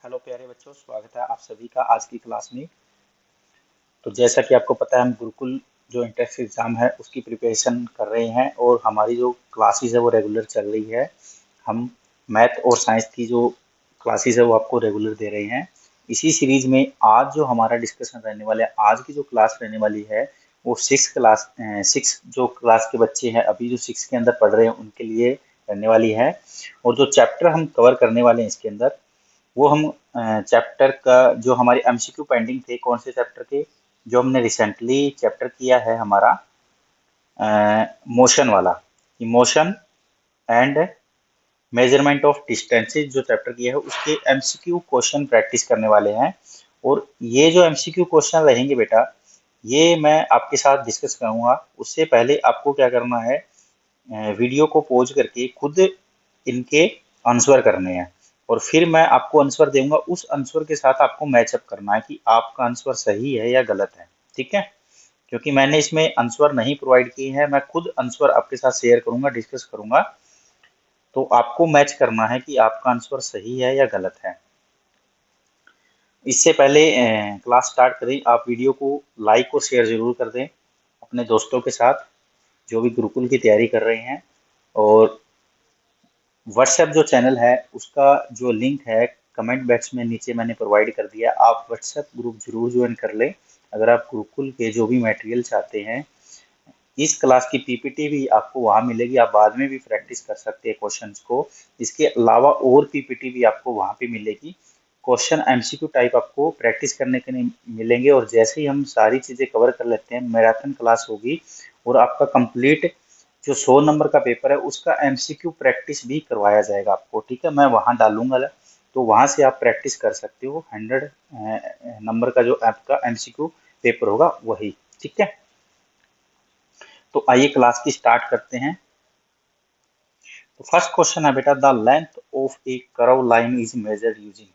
Hello प्यारे बच्चों, स्वागत है आप सभी का आज की क्लास में। तो जैसा कि आपको पता है, हम गुरुकुल जो इंट्रेंस एग्ज़ाम है उसकी प्रिपरेशन कर रहे हैं और हमारी जो क्लासेस है वो रेगुलर चल रही है। हम मैथ और साइंस की जो क्लासेस है वो आपको रेगुलर दे रहे हैं। इसी सीरीज में आज जो हमारा डिस्कशन रहने वाला है, आज की जो क्लास रहने वाली है वो सिक्स जो क्लास के बच्चे हैं, अभी जो सिक्स के अंदर पढ़ रहे हैं उनके लिए रहने वाली है। और जो चैप्टर हम कवर करने वाले हैं इसके अंदर, वो हम चैप्टर का जो हमारे एमसीक्यू पेंडिंग थे, कौन से चैप्टर के, जो हमने रिसेंटली चैप्टर किया है हमारा मोशन वाला, motion and measurement of distances जो चैप्टर किया है उसके एमसीक्यू क्वेश्चन प्रैक्टिस करने वाले हैं। और ये जो एमसीक्यू क्वेश्चन रहेंगे बेटा, ये मैं आपके साथ डिस्कस करूंगा। उससे पहले आपको क्या करना है, वीडियो को पॉज करके खुद इनके आंसर करने हैं और फिर मैं आपको आंसर दूंगा। उस आंसर के साथ आपको मैचअप करना है कि आपका आंसर सही है या गलत है। ठीक है, क्योंकि मैंने इसमें आंसर नहीं प्रोवाइड किए हैं, मैं खुद आंसर आपके साथ शेयर करूंगा, डिस्कस करूंगा। तो आपको मैच करना है कि आपका आंसर सही है या गलत है। इससे पहले क्लास स्टार्ट करें, आप वीडियो को लाइक और शेयर जरूर कर दें अपने दोस्तों के साथ जो भी गुरुकुल की तैयारी कर रहे हैं। और व्हाट्सएप जो चैनल है उसका जो लिंक है कमेंट बॉक्स में नीचे मैंने प्रोवाइड कर दिया, आप व्हाट्सएप ग्रुप जरूर ज्वाइन कर लें। अगर आप गुरुकुल के जो भी मटेरियल चाहते हैं, इस क्लास की पीपीटी भी आपको वहाँ मिलेगी, आप बाद में भी प्रैक्टिस कर सकते हैं क्वेश्चंस को। इसके अलावा और पीपीटी भी आपको वहाँ पे मिलेगी, क्वेश्चन एमसीक्यू टाइप आपको प्रैक्टिस करने के लिए मिलेंगे। और जैसे ही हम सारी चीज़ें कवर कर लेते हैं, मैराथन क्लास होगी और आपका कंप्लीट जो 100 नंबर का पेपर है उसका एमसीक्यू प्रैक्टिस भी करवाया जाएगा आपको। ठीक है, मैं वहाँ डालूंगा, तो वहाँ से आप प्रैक्टिस कर सकते हो। 100 नंबर का जो आपका एमसीक्यू पेपर होगा वही। ठीक है, तो आइए क्लास की स्टार्ट करते हैं। तो फर्स्ट क्वेश्चन है बेटा, the length of A curve line is measured using.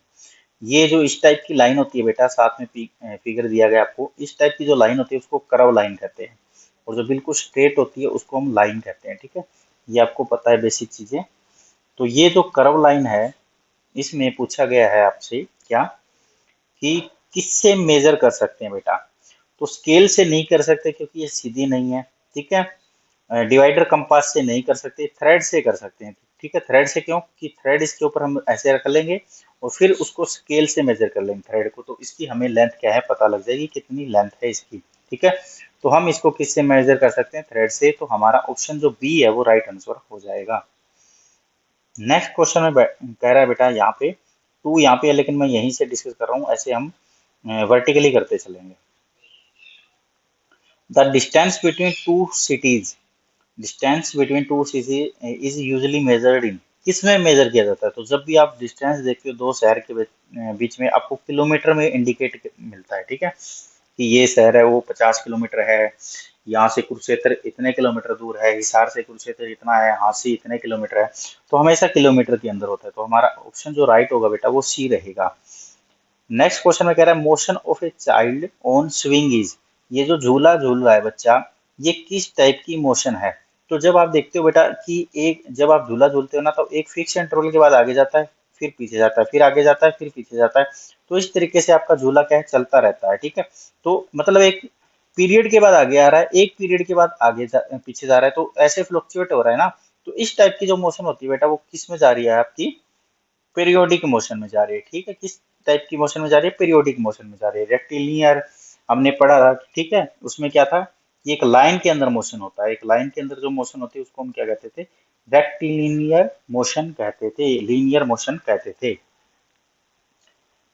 ये जो इस टाइप की लाइन होती है बेटा, साथ में फिगर दिया गया आपको, इस टाइप की जो लाइन होती है उसको कर्व लाइन कहते हैं। और जो बिल्कुल स्ट्रेट होती है उसको हम लाइन कहते हैं। ठीक है, ये आपको पता है बेसिक चीजें। तो ये जो कर्व लाइन है, इसमें पूछा गया है आपसे क्या, कि किससे मेजर कर सकते हैं बेटा। तो स्केल से नहीं कर सकते क्योंकि ये सीधी नहीं है। ठीक है, डिवाइडर कंपास से नहीं कर सकते, थ्रेड से कर सकते हैं। ठीक है, थ्रेड से क्यों, कि थ्रेड इसके ऊपर हम ऐसे रख लेंगे और फिर उसको स्केल से मेजर कर लेंगे थ्रेड को, तो इसकी हमें लेंथ क्या है पता लग जाएगी, कितनी लेंथ है इसकी। ठीक है, तो हम इसको किससे मेजर कर सकते हैं, थ्रेड से। तो हमारा ऑप्शन जो बी है वो राइट आंसर हो जाएगा। नेक्स्ट क्वेश्चन में कह रहा है बेटा, यहाँ पे टू यहाँ पे है लेकिन मैं यहीं से डिस्कस कर रहा हूँ, ऐसे हम वर्टिकली करते चलेंगे। The distance between two cities, distance between two city is usually measured in, किसमें मेजर किया जाता है। तो जब भी आप डिस्टेंस देखते हो दो शहर के बीच में, आपको किलोमीटर में इंडिकेट मिलता है। ठीक है, कि ये शहर है वो 50 किलोमीटर है, यहाँ से कुरुक्षेत्र इतने किलोमीटर दूर है, हिसार से कुरुक्षेत्र इतना है, हांसी इतने किलोमीटर है। तो हमेशा किलोमीटर के अंदर होता है, तो हमारा ऑप्शन जो राइट होगा बेटा वो सी रहेगा। नेक्स्ट क्वेश्चन में कह रहा है, motion of a child on swing is, ये जो झूला झूल रहा है बच्चा, ये किस टाइप की मोशन है। तो जब आप देखते हो बेटा कि एक, जब आप झूला झूलते हो ना, तो एक फिक्स इंटरवल के बाद आगे जाता है, फिर पीछे जाता है, फिर आगे जाता है, फिर पीछे जाता है। तो इस तरीके से आपका झूला क्या है, चलता रहता है। ठीक है, तो मतलब एक पीरियड के बाद आगे आ रहा है, एक पीरियड के बाद पीछे जा रहा है, तो ऐसे फ्लक्चुएट हो रहा है ना। तो इस टाइप की जो मोशन होती है बेटा वो किस में जा रही है, आपकी पीरियोडिक मोशन में जा रही है। ठीक है, किस टाइप की मोशन में जा रही है, पीरियोडिक मोशन में जा रही है। रेक्टिलिनियर हमने पढ़ा था। ठीक है, उसमें क्या था कि एक लाइन के अंदर मोशन होता है, एक लाइन के अंदर जो मोशन होती है उसको हम क्या कहते थे, रेक्टिलिनियर मोशन कहते थे, लीनियर मोशन कहते थे।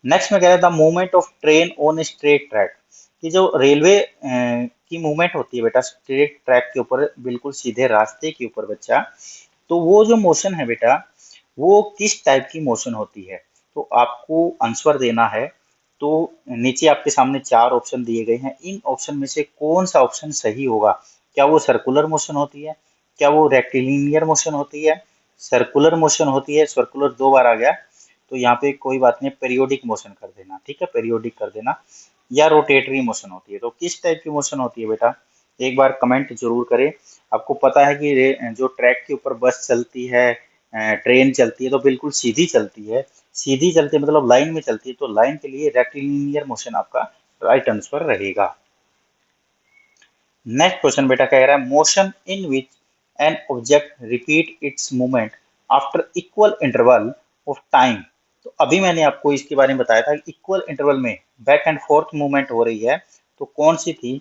नेक्स्ट में कह रहा था, movement of train on straight track, कि जो रेलवे की मूवमेंट होती है बेटा स्ट्रेट ट्रैक के ऊपर, बिल्कुल सीधे रास्ते के ऊपर बच्चा, तो वो जो मोशन है बेटा वो किस टाइप की मोशन होती है। तो आपको आंसर देना है। तो नीचे आपके सामने चार ऑप्शन दिए गए हैं, इन ऑप्शन में से कौन सा ऑप्शन सही होगा। क्या वो सर्कुलर मोशन होती है, क्या वो रेक्टिलिनियर मोशन होती है, सर्कुलर मोशन होती है, सर्कुलर दो बार आ गया, तो यहाँ पे कोई बात नहीं, पेरियोडिक मोशन कर देना। ठीक है, पेरियोडिक कर देना, या रोटेटरी मोशन होती है। तो किस टाइप की मोशन होती है बेटा, एक बार कमेंट जरूर करें। आपको पता है कि जो ट्रैक के ऊपर बस चलती है, ट्रेन चलती है, तो बिल्कुल सीधी चलती है। सीधी चलती है मतलब लाइन में चलती है, तो लाइन के लिए रेक्टिलिनियर मोशन आपका राइट आंसर रहेगा। नेक्स्ट क्वेश्चन बेटा कह रहा है motion in which an object repeat it's movement after equal interval of time. तो अभी मैंने आपको इसके बारे में बताया था कि इक्वल इंटरवल में बैक एंड फोर्थ मूवमेंट हो रही है, तो कौन सी थी?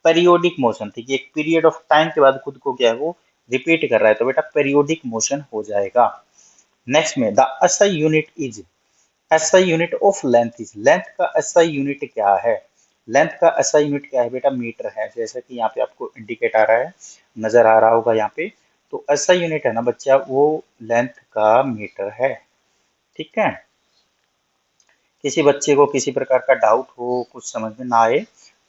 पेरियोडिक मोशन थी कि एक पीरियड ऑफ टाइम के बाद खुद को क्या है वो रिपीट कर रहा है, तो बेटा पेरियोडिक मोशन हो जाएगा। नेक्स्ट में the SI unit is, SI unit of length is, length का एसआई यूनिट क्या है? लेंथ का एसआई यूनिट क्या है बेटा? मीटर है, जैसे कि यहाँ पे आपको इंडिकेट आ रहा है, नजर आ रहा होगा यहाँ पे। तो एसआई यूनिट है ना बच्चा, वो लेंथ का मीटर है। ठीक है, किसी बच्चे को किसी प्रकार का डाउट हो, कुछ समझ में ना आए,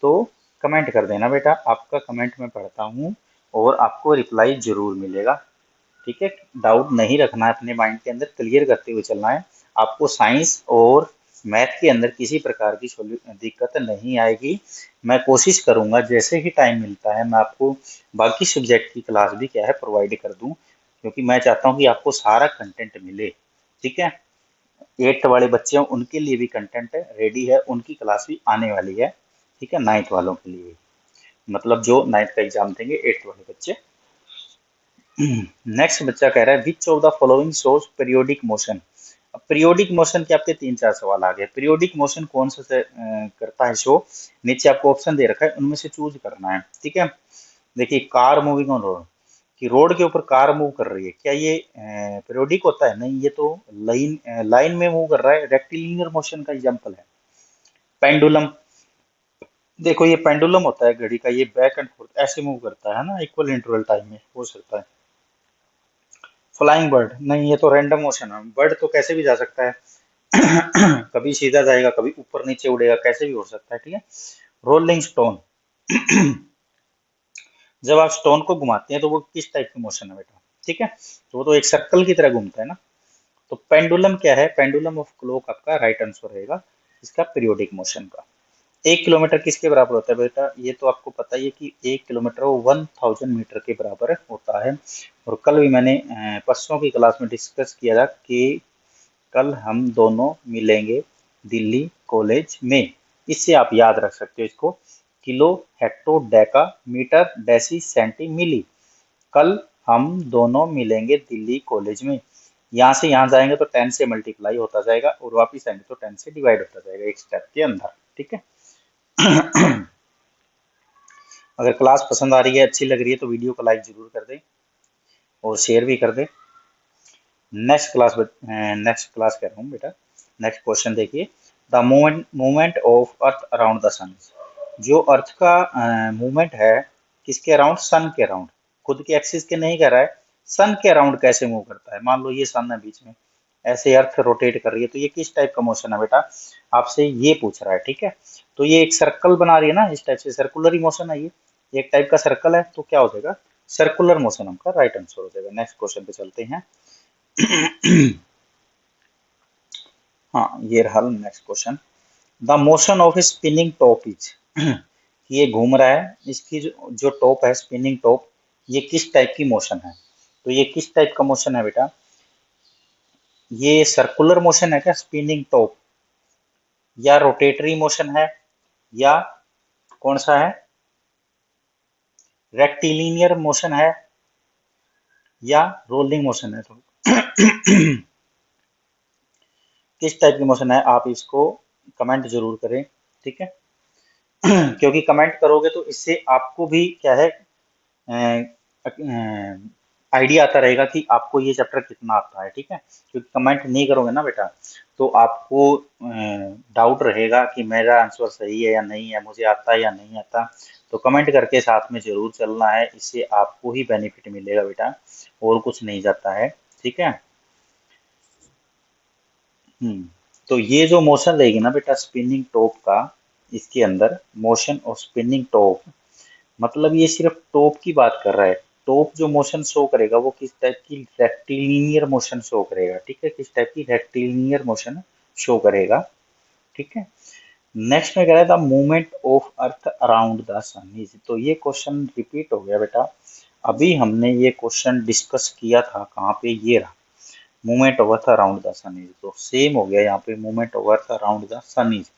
तो कमेंट कर देना बेटा, आपका कमेंट मैं पढ़ता हूँ और आपको रिप्लाई जरूर मिलेगा। ठीक है, डाउट नहीं रखना है, अपने माइंड के अंदर क्लियर करते हुए चलना है। आपको साइंस और मैथ के अंदर किसी प्रकार की दिक्कत नहीं आएगी। मैं कोशिश करूंगा जैसे ही टाइम मिलता है मैं आपको बाकी सब्जेक्ट की क्लास भी क्या है प्रोवाइड कर दूं, क्योंकि मैं चाहता हूं कि आपको सारा कंटेंट मिले। ठीक है, 8th वाले बच्चे हैं उनके लिए भी कंटेंट रेडी है, उनकी क्लास भी आने वाली है। ठीक है, 9th वालों के लिए, मतलब जो 9th का एग्जाम देंगे 8th वाले बच्चे। नेक्स्ट बच्चा कह रहा है विच of the following shows periodic motion. अब पीरियोडिक मोशन के आपके 3-4 सवाल आ गए। पीरियोडिक मोशन कौन सा करता है शो? नीचे आपको ऑप्शन दे रखा है, उनमें से चूज करना है। ठीक है, देखिए कार मूविंग ऑन रोड, कि रोड के ऊपर कार मूव कर रही है, क्या ये पीरियोडिक होता है? नहीं, ये तो लाइन लाइन में मूव कर रहा है, रेक्टिलिनियर मोशन का एग्जांपल है। पेंडुलम, देखो ये पेंडुलम होता है घड़ी का, ये बैक एंड फोर्थ ऐसे मूव करता है ना, इक्वल इंटरवल टाइम में हो सकता है। फ्लाइंग बर्ड, नहीं ये तो रैंडम मोशन है, बर्ड तो कैसे भी जा सकता है। कभी सीधा जाएगा, कभी ऊपर नीचे उड़ेगा, कैसे भी हो सकता है। ठीक है, रोलिंग स्टोन, जब आप स्टोन को घुमाते हैं तो वो किस टाइप की मोशन है बेटा? ठीक है, तो वो तो एक सर्कल की तरह घूमता है ना। तो पेंडुलम क्या है? पेंडुलम ऑफ क्लॉक आपका राइट आंसर रहेगा इसका पीरियोडिक मोशन का। 1 किलोमीटर किसके बराबर होता है बेटा? ये तो आपको पता ही है कि 1 किलोमीटर वो 1000 मीटर के बराबर होता है। और कल भी मैंने परसों की क्लास में डिस्कस किया था कि कल हम दोनों मिलेंगे दिल्ली कॉलेज में। इससे आप याद रख सकते हो इसको, kilo hecto deca metre deci centi milli. कल हम दोनों मिलेंगे दिल्ली कॉलेज में। यहाँ से यहाँ जाएंगे तो 10 से मल्टीप्लाई होता जाएगा और वापिस आएंगे तो 10 से डिवाइड होता जाएगा एक स्टेप के अंदर। ठीक है, अगर क्लास पसंद आ रही है, अच्छी लग रही है, तो वीडियो को लाइक जरूर कर दें और शेयर भी कर दें। नेक्स्ट क्लास कह रहा हूँ बेटा, नेक्स्ट क्वेश्चन देखिए, the movement of earth around the sun. जो अर्थ का मूवमेंट है किसके अराउंड? सन के अराउंड, खुद के एक्सिस के नहीं कर रहा है, सन के अराउंड कैसे मूव करता है? मान लो ये सन है बीच में, ऐसे अर्थ रोटेट कर रही है, तो ये किस टाइप का मोशन है बेटा? आपसे ये पूछ रहा है। ठीक है, तो ये एक सर्कल बना रही है ना, इस टाइप से सर्कुलर ही मोशन है ये, एक टाइप का सर्कल है, तो क्या हो जाएगा? सर्कुलर मोशन हमका राइट आंसर हो जाएगा। नेक्स्ट क्वेश्चन पे चलते हैं। हाँ, ये रहा next question, the motion of spinning top is. ये घूम रहा है, इसकी जो टॉप है स्पिनिंग टॉप, ये किस टाइप की मोशन है? तो ये किस टाइप का मोशन है बेटा? ये सर्कुलर मोशन है क्या स्पिनिंग टॉप, या रोटेटरी मोशन है, या कौन सा है? रेक्टिलिनियर मोशन है, या रोलिंग मोशन है? तो किस टाइप की मोशन है, आप इसको कमेंट जरूर करें। ठीक है, क्योंकि कमेंट करोगे तो इससे आपको भी क्या है आइडिया आता रहेगा कि आपको ये चैप्टर कितना आता है। ठीक है, क्योंकि कमेंट नहीं करोगे ना बेटा, तो आपको डाउट रहेगा कि मेरा आंसर सही है या नहीं है, मुझे आता है या नहीं आता। तो कमेंट करके साथ में जरूर चलना है, इससे आपको ही बेनिफिट मिलेगा बेटा, और कुछ नहीं जाता है। ठीक है, हम्म, तो ये जो मोशन रहेगी ना बेटा स्पिनिंग टॉप का, इसके अंदर मोशन ऑफ स्पिनिंग टॉप, मतलब ये सिर्फ टॉप की बात कर रहा है। टॉप जो मोशन शो करेगा वो किस टाइप की? रेक्टिलिनियर मोशन शो करेगा। ठीक है, किस टाइप की? रेक्टिलिनियर मोशन शो करेगा। ठीक है, नेक्स्ट में कह रहा है the movement of earth around the sun is. तो ये क्वेश्चन रिपीट हो गया बेटा, अभी हमने ये क्वेश्चन डिस्कस किया था कहाँ पे? ये रहा, movement of earth around the sun is, तो सेम हो गया यहाँ पे, movement of earth around the sun is.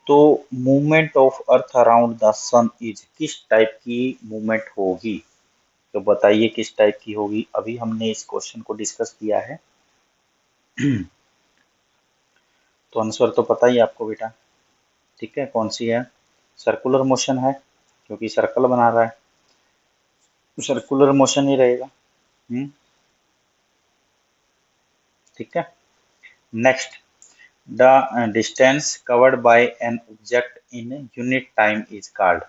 तो movement of earth around the sun is किस टाइप की मूवमेंट होगी, तो बताइए किस टाइप की होगी। अभी हमने इस क्वेश्चन को डिस्कस किया है तो आंसर तो पता ही है आपको बेटा, ठीक है, कौन सी है, सर्कुलर मोशन है, क्योंकि सर्कल बना रहा है, सर्कुलर मोशन ही रहेगा। ठीक है। Next, the distance covered by an object in unit time is called,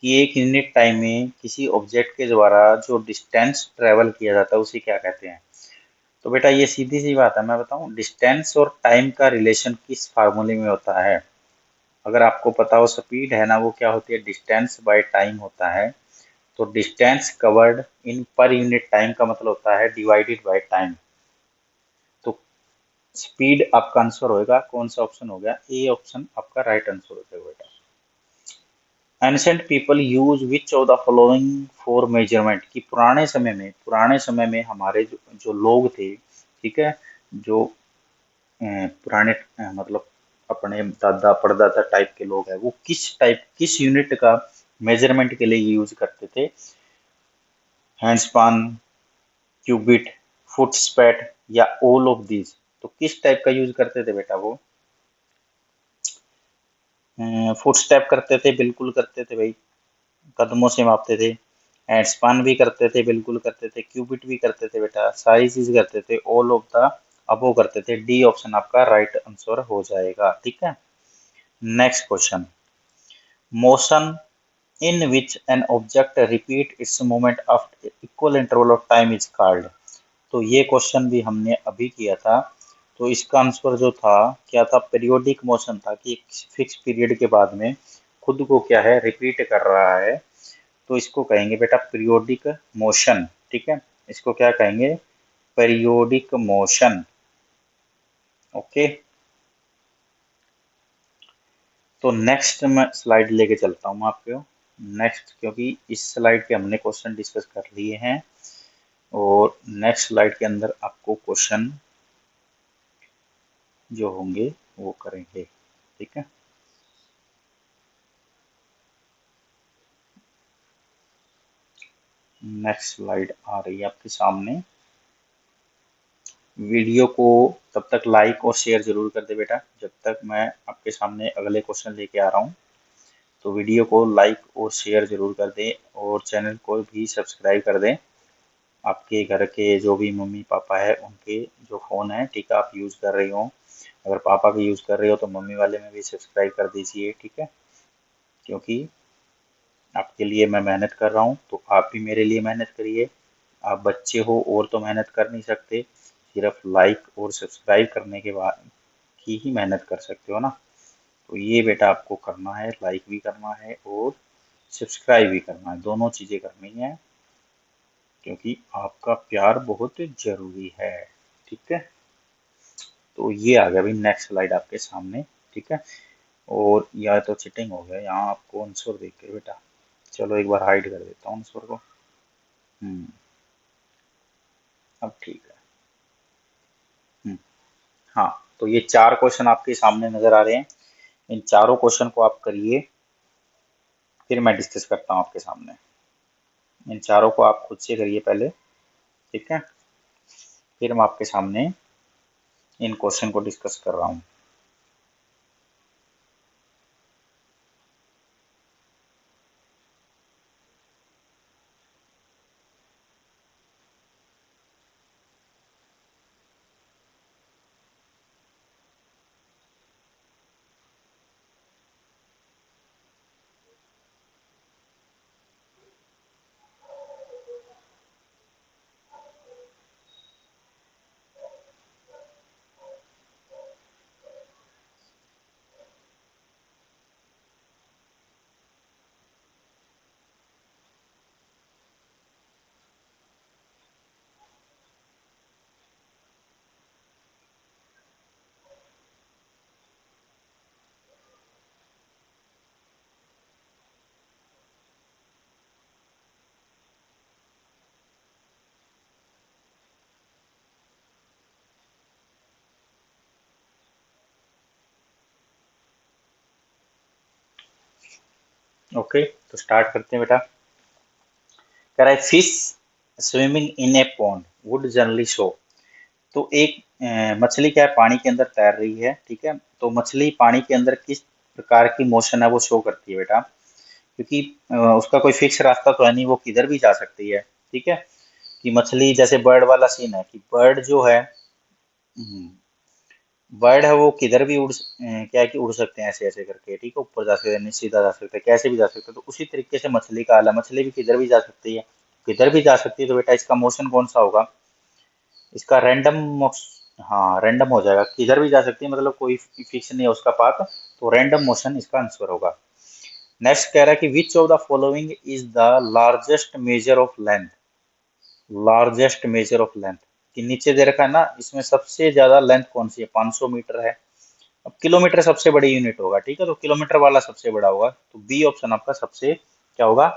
कि एक यूनिट टाइम में किसी ऑब्जेक्ट के द्वारा जो डिस्टेंस ट्रेवल किया जाता है उसे क्या कहते हैं। तो बेटा ये सीधी सी बात है, मैं बताऊं, डिस्टेंस और टाइम का रिलेशन किस फार्मूले में होता है। अगर आपको पता हो, स्पीड है ना, वो क्या होती है, डिस्टेंस बाय टाइम होता है। तो distance covered in per unit time का मतलब होता है डिवाइडेड बाय टाइम। तो स्पीड आपका आंसर होएगा, कौन सा ऑप्शन हो गया, ए ऑप्शन आपका राइट आंसर हो जाएगा बेटा। Ancient people use which of the following for measurement, कि पुराने समय में हमारे जो लोग थे, ठीक है, जो पुराने मतलब अपने दादा परदादा टाइप के लोग हैं, वो किस यूनिट का मेजरमेंट के लिए यूज करते थे। हैंडस्पान, क्यूबिट, फुट स्पैट, या ऑल ऑफ दीज। तो किस टाइप का यूज करते थे बेटा वो, फुट स्टेप करते थे, बिल्कुल करते थे भाई, कदमों से मापते थे। हैंडस्पान भी करते थे, बिल्कुल करते थे। क्यूबिट भी करते थे बेटा, सारी चीज करते थे। ऑल ऑफ द अबो करते थे। डी ऑप्शन आपका राइट आंसर हो जाएगा, ठीक है। Next question, motion in which an object repeat it's movement after equal interval of time is called. तो ये क्वेश्चन भी हमने अभी किया था। तो इसका आंसर जो था, क्या था, पीरियोडिक मोशन था, कि एक फिक्स पीरियड के बाद में खुद को क्या है, रिपीट कर रहा है। तो इसको कहेंगे बेटा पीरियोडिक मोशन, ठीक है, इसको क्या कहेंगे, पीरियोडिक मोशन। ओके। तो नेक्स्ट मैं स्लाइड लेके चलता हूँ मैं आपको, नेक्स्ट, क्योंकि इस स्लाइड पे हमने क्वेश्चन डिस्कस कर लिए हैं, और नेक्स्ट स्लाइड के अंदर आपको क्वेश्चन जो होंगे वो करेंगे, ठीक है। नेक्स्ट स्लाइड आ रही है आपके सामने। वीडियो को तब तक लाइक और शेयर जरूर कर दे बेटा, जब तक मैं आपके सामने अगले क्वेश्चन लेके आ रहा हूँ। तो वीडियो को लाइक और शेयर जरूर कर दें, और चैनल को भी सब्सक्राइब कर दें। आपके घर के जो भी मम्मी पापा है उनके जो फ़ोन है, ठीक है, आप यूज़ कर रहे हो, अगर पापा भी यूज़ कर रहे हो तो मम्मी वाले में भी सब्सक्राइब कर दीजिए, ठीक है। क्योंकि आपके लिए मैं मेहनत कर रहा हूँ, तो आप भी मेरे लिए मेहनत करिए। आप बच्चे हो और तो मेहनत कर नहीं सकते, सिर्फ लाइक और सब्सक्राइब करने के बाद की ही मेहनत कर सकते हो ना। तो ये बेटा आपको करना है, लाइक भी करना है और सब्सक्राइब भी करना है, दोनों चीज़ें करनी है, क्योंकि आपका प्यार बहुत ज़रूरी है, ठीक है। तो ये आ गया भाई नेक्स्ट स्लाइड आपके सामने, ठीक है। और या तो चिटिंग हो गया यहाँ, आपको आंसर देख के बेटा, चलो एक बार हाइड कर देता हूँ आंसर को। हम्म, अब ठीक है। हम्म, हाँ, तो ये चार क्वेश्चन आपके सामने नजर आ रहे हैं, इन चारों क्वेश्चन को आप करिए, फिर मैं डिस्कस करता हूँ आपके सामने। इन चारों को आप खुद से करिए पहले, ठीक है, फिर मैं आपके सामने इन क्वेश्चन को डिस्कस कर रहा हूँ। ओके, तो स्टार्ट करते हैं बेटा। कह रहा है fish swimming in A pond would generally show. तो एक मछली क्या है, पानी के अंदर तैर रही है, ठीक है। तो मछली पानी के अंदर किस प्रकार की मोशन है वो शो करती है बेटा, क्योंकि उसका कोई फिक्स रास्ता तो है नहीं, वो किधर भी जा सकती है, ठीक है। कि मछली जैसे बर्ड वाला सीन है कि बर्ड जो है, बर्ड है वो किधर भी क्या है कि उड़ सकते हैं ऐसे ऐसे करके, ठीक है। ऊपर जा सकते हैं, सीधा जा सकते हैं, कैसे भी जा सकते हैं। तो उसी तरीके से मछली का हाल है, मछली भी किधर भी जा सकती है। किधर भी जा सकती है तो बेटा इसका मोशन कौन सा होगा, इसका रैंडम। हाँ, रैंडम हो जाएगा, किधर भी जा सकती है, मतलब कोई फिक्स नहीं है उसका पाथ। तो रैंडम मोशन इसका आंसर होगा। नेक्स्ट कह रहा है कि विच of the following is the largest measure of length. Largest measure of length, कि नीचे दे रखा है ना, इसमें सबसे ज्यादा लेंथ कौन सी है, 500 मीटर है। अब किलोमीटर सबसे बड़ी यूनिट होगा, ठीक है, तो किलोमीटर वाला सबसे बड़ा होगा, तो बी ऑप्शन आपका सबसे क्या होगा,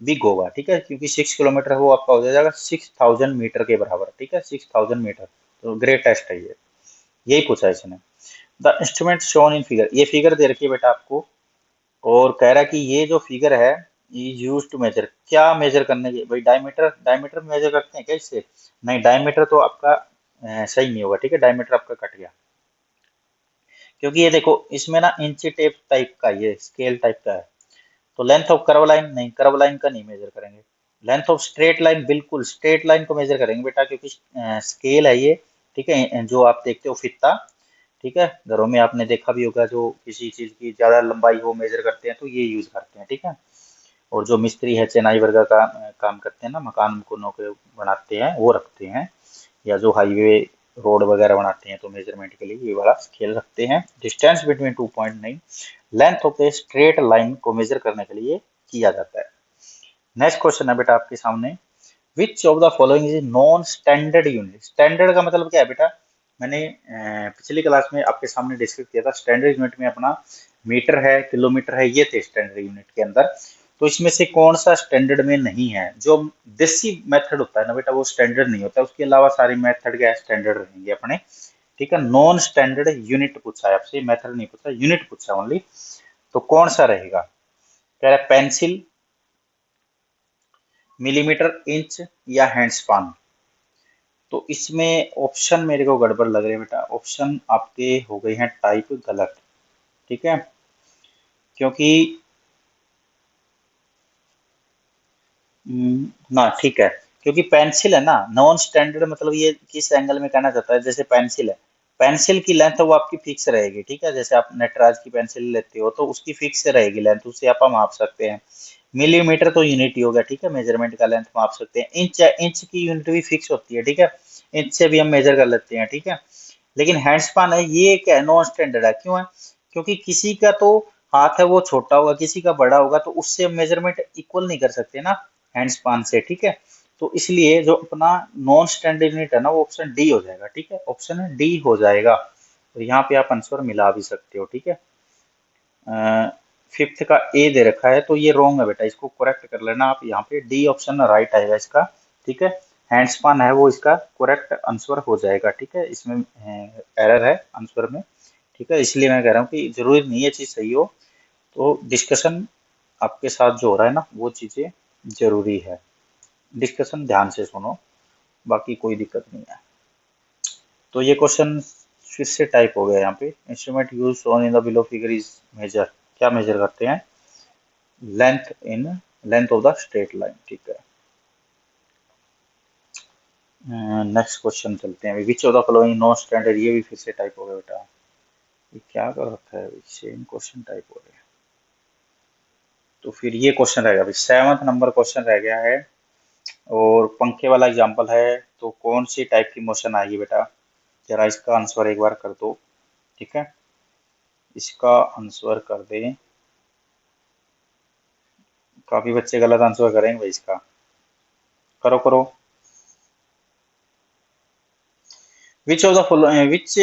बिग होगा, ठीक है। क्योंकि 6 किलोमीटर वो आपका हो जाएगा 6000 मीटर के बराबर, ठीक है, 6000 मीटर। तो ग्रेट टेस्ट है ये, यही पूछा है इसने। The instrument shown in figure, ये फिगर दे रखी है बेटा आपको, और कह रहा है कि ये जो फिगर है यूज टू मेजर, क्या मेजर करने के, भाई डायमीटर, डायमीटर मेजर करते हैं क्या इससे, नहीं, डायमीटर तो आपका सही नहीं होगा, ठीक है, डायमीटर आपका कट गया। क्योंकि ये देखो इसमें ना इंची टेप टाइप का, ये स्केल टाइप का है। तो लेंथ ऑफ कर्व लाइन, नहीं, कर्व लाइन का नहीं मेजर करेंगे। लेंथ ऑफ स्ट्रेट लाइन, बिल्कुल स्ट्रेट लाइन को मेजर करेंगे बेटा, क्योंकि स्केल है ये, ठीक है, जो आप देखते हो फित्ता, ठीक है, घरों में आपने देखा भी होगा, जो किसी चीज की ज्यादा लंबाई वो मेजर करते हैं तो ये यूज करते हैं, ठीक है। और जो मिस्त्री है चेनाई वर्गा का काम करते हैं ना, मकान मकानों के बनाते हैं, वो रखते हैं। या जो हाईवे रोड वगैरह बनाते हैं तो मेजरमेंट के लिए ये वाला स्केल रखते हैं। डिस्टेंस बिटवीन 2 पॉइंट नहीं, length of a straight line को मेजर करने के लिए किया जाता है। नेक्स्ट क्वेश्चन है बेटा आपके सामने, विच of the following is non standard unit. Standard का मतलब क्या है बेटा, मैंने पिछली क्लास में आपके सामने डिस्कस किया था। स्टैंडर्ड यूनिट में अपना मीटर है, किलोमीटर है, ये थे स्टैंडर्ड यूनिट के अंदर। तो इसमें से कौन सा स्टैंडर्ड में नहीं है, जो देसी मेथड होता है ना बेटा वो स्टैंडर्ड नहीं होता, उसके अलावा सारे मेथड क्या स्टैंडर्ड रहेंगे अपने, ठीक है। नॉन स्टैंडर्ड यूनिट पूछा है आपसे, मेथड नहीं पूछा, यूनिट पूछा ओनली। तो कौन सा रहेगा, कह रहा है पेंसिल, मिलीमीटर, इंच, या हैंडस्पान। तो इसमें ऑप्शन मेरे को गड़बड़ लग रहे हैं बेटा, ऑप्शन आपके हो गए हैं टाइप गलत, ठीक है। क्योंकि ना, ठीक है, क्योंकि पेंसिल है ना, नॉन स्टैंडर्ड मतलब ये किस एंगल में कहना चाहता है, जैसे पेंसिल है, पेंसिल की लेंथ वो आपकी फिक्स रहेगी, ठीक है। जैसे आप नटराज की पेंसिल लेते हो तो उसकी फिक्स रहेगी लेंथ, उससे आप माप सकते हैं। मिलीमीटर तो यूनिट ही होगा, ठीक है, मेजरमेंट का लेंथ माप सकते हैं। इंच है, इंच की यूनिट भी फिक्स होती है, ठीक है, इंच से भी हम मेजर कर लेते हैं, ठीक है। लेकिन हैंडस्पान है, ये क्या है, नॉन स्टैंडर्ड है, क्यों है, क्योंकि किसी का तो हाथ है वो छोटा होगा, किसी का बड़ा होगा, तो उससे मेजरमेंट इक्वल नहीं कर सकते ना हैंडस्पान से, ठीक है। तो इसलिए जो अपना नॉन स्टैंडर्ड यूनिट है ना, वो ऑप्शन डी हो जाएगा, ठीक है, ऑप्शन डी हो जाएगा। तो यहाँ पे आप आंसर मिला भी सकते हो, ठीक है। फिफ्थ का ए दे रखा है तो ये रॉन्ग है बेटा, इसको करेक्ट कर लेना आप, यहाँ पे डी ऑप्शन राइट आएगा इसका, ठीक है। हैंडस्पान है वो इसका करेक्ट आंसर हो जाएगा, ठीक है, इसमें एरर है आंसर में, ठीक है। इसलिए मैं कह रहा हूँ कि जरूरी नहीं है चीज सही हो, तो डिस्कशन आपके साथ जो हो रहा है ना वो चीजें जरूरी है, डिस्कशन ध्यान से सुनो, बाकी कोई दिक्कत नहीं है। तो ये क्वेश्चन फिर से टाइप हो गया यहाँ पे, instrument use on in the below figure is measure, क्या मेजर करते हैं, length in, length of the straight line, ठीक है। नेक्स्ट क्वेश्चन चलते हैं, which of the following non standard, ये भी फिर से टाइप हो गया बेटा, ये क्या कर रखा है, सेम क्वेश्चन टाइप हो रहे हैं। तो फिर ये क्वेश्चन रहेगा, अभी 7वां नंबर क्वेश्चन रह गया है, और पंखे वाला एग्जांपल है, तो कौन सी टाइप की मोशन आएगी बेटा, जरा इसका आंसर एक बार कर दो, ठीक है, इसका आंसर कर दें। काफी बच्चे गलत आंसर करेंगे भाई इसका, करो करो। विच of the following, which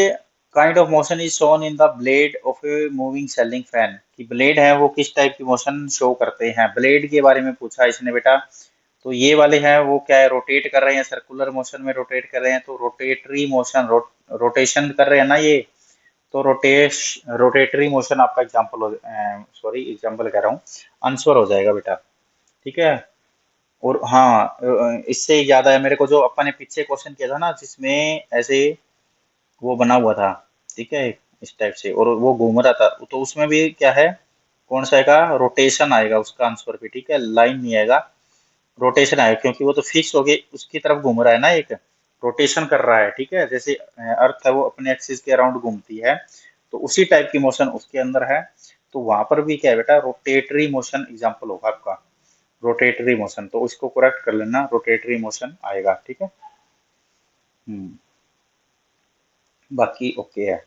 kind of motion is shown in the blade of a moving ceiling fan, कि ब्लेड है वो किस टाइप की मोशन शो करते हैं, ब्लेड के बारे में पूछा इसने बेटा। तो ये वाले हैं वो क्या है, रोटेट कर रहे हैं, सर्कुलर मोशन में रोटेट कर रहे हैं, तो रोटेटरी मोशन, रोटेशन कर रहे हैं ना ये, तो रोटेटरी मोशन आपका एग्जाम्पल हो, सॉरी एग्जाम्पल कह रहा हूँ, आंसर हो जाएगा बेटा। ठीक है। और हाँ, इससे ज्यादा है मेरे को, जो अपन ने पीछे क्वेश्चन किया था ना जिसमें ऐसे वो बना हुआ था, ठीक है, इस टाइप से, और वो घूम रहा था, तो उसमें भी क्या है, कौन सा आएगा, रोटेशन आएगा उसका आंसर पे, ठीक है, लाइन नहीं आएगा, रोटेशन आएगा, क्योंकि वो तो फिक्स हो गई उसकी तरफ घूम रहा है ना, एक रोटेशन कर रहा है, ठीक है, जैसे अर्थ है वो अपने एक्सिस के अराउंड घूमती है, तो उसी टाइप की मोशन उसके अंदर है। तो वहां पर भी क्या है बेटा, रोटेटरी मोशन एग्जाम्पल होगा आपका, रोटेटरी मोशन, तो उसको करेक्ट कर लेना, रोटेटरी मोशन आएगा, ठीक है। हम्म। बाकी ओके है।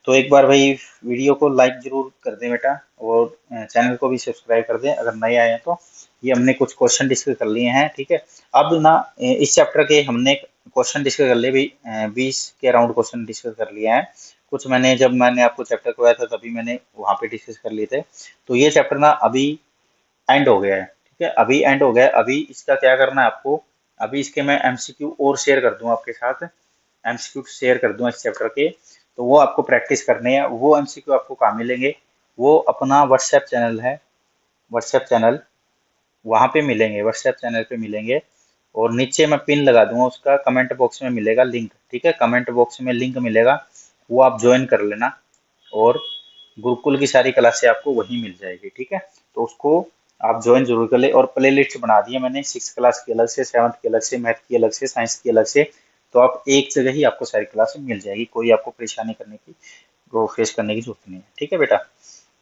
तो एक बार भाई वीडियो को लाइक जरूर कर दें बेटा, और चैनल को भी सब्सक्राइब कर दें अगर नए आए हैं तो। ये हमने कुछ क्वेश्चन डिस्कस कर लिए हैं, ठीक है। अब ना इस चैप्टर के हमने क्वेश्चन डिस्कस कर लिए भाई, 20 के अराउंड क्वेश्चन डिस्कस कर लिए हैं। कुछ मैंने, जब मैंने आपको चैप्टर करवाया था तभी मैंने वहाँ पे डिस्कस कर लिए थे। तो ये चैप्टर ना अभी एंड हो गया है, ठीक है, अभी एंड हो गया है। अभी इसका क्या करना है आपको, अभी इसके मैं एमसीक्यू और शेयर कर दूं आपके साथ, एमसीक्यू शेयर कर दूं इस चैप्टर के, तो वो आपको प्रैक्टिस करने हैं। वो एमसीक्यू आपको कहाँ मिलेंगे, वो अपना व्हाट्सएप चैनल है, व्हाट्सएप चैनल, वहाँ पे मिलेंगे, व्हाट्सएप चैनल पे मिलेंगे। और नीचे मैं पिन लगा दूंगा उसका, कमेंट बॉक्स में मिलेगा लिंक, ठीक है, कमेंट बॉक्स में लिंक मिलेगा, वो आप ज्वाइन कर लेना। और गुरुकुल की सारी क्लासें आपको वहीं मिल जाएगी, ठीक है। तो उसको आप ज्वाइन जरूर कर ले। और प्ले लिस्ट बना दी है मैंने, 6 क्लास की अलग से, 7th की अलग से, मैथ की अलग से, साइंस की अलग से। तो आप एक जगह ही आपको सारी क्लासें मिल जाएगी, कोई आपको परेशानी करने की, वो फेस करने की जरूरत नहीं है, ठीक है बेटा।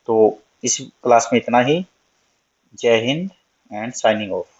तो इस क्लास में इतना ही। जय हिंद एंड साइनिंग ऑफ।